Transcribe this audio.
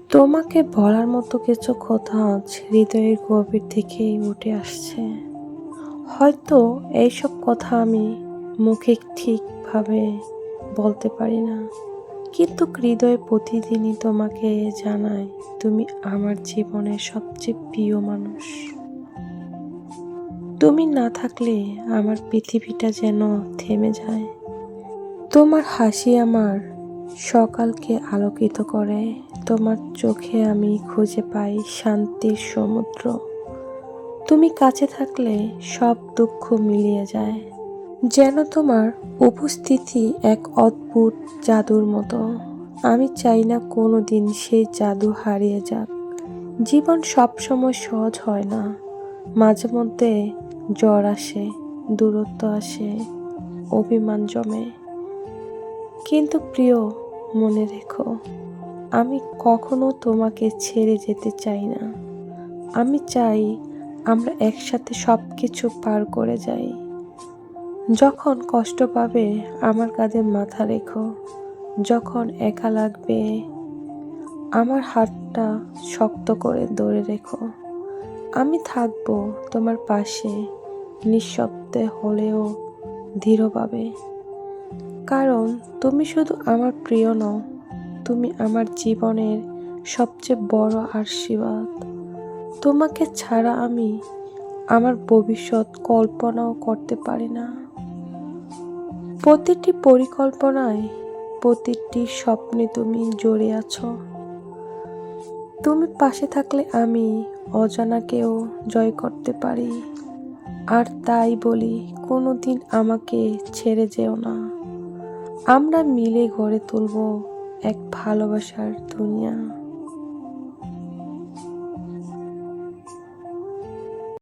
তোমাকে বলার মতো কিছু কথা আজ হৃদয়ের গভীর থেকেই উঠে আসছে। হয়তো এইসব কথা আমি মুখে ঠিকভাবে বলতে পারি না, কিন্তু হৃদয়ে প্রতিদিনই তোমাকে জানাই তুমি আমার জীবনের সবচেয়ে প্রিয় মানুষ। তুমি না থাকলে আমার পৃথিবীটা যেন থেমে যায়। তোমার হাসি আমার সকালকে আলোকিত করে। তোমার চোখে আমি খুঁজে পাই শান্তির সমুদ্র। তুমি কাছে থাকলে সব দুঃখ মিলিয়ে যায়। যেন তোমার উপস্থিতি এক অদ্ভুত জাদুর মতো। আমি চাই না কোনো দিন সেই জাদু হারিয়ে যাক। জীবন সবসময় সহজ হয় না, মাঝে মধ্যে জ্বর আসে, দূরত্ব আসে, অভিমান জমে। কিন্তু প্রিয়, মনে রেখো, আমি কখনো তোমাকে ছেড়ে যেতে চাই না। আমি চাই আমরা একসাথে সব কিছু পার করে যাই। যখন কষ্ট পাবে আমার কাঁধে মাথা রেখো। যখন একা লাগবে আমার হাতটা শক্ত করে ধরে রেখো। আমি থাকবো তোমার পাশে, নিঃশব্দে হলেও দৃঢ়ভাবে। কারণ তুমি শুধু আমার প্রিয় নও, তুমি আমার জীবনের সবচেয়ে বড় আশীর্বাদ। তোমাকে ছাড়া আমি আমার ভবিষ্যৎ কল্পনাও করতে পারি না। প্রতিটি পরিকল্পনায়, প্রতিটি স্বপ্নে তুমি জড়িয়ে আছো। তুমি পাশে থাকলে আমি অজানাকেও জয় করতে পারি। আর তাই বলি, কোনোদিন আমাকে ছেড়ে যেও না। আমরা মিলে গড়ে তুলব এক ভালোবাসার দুনিয়া।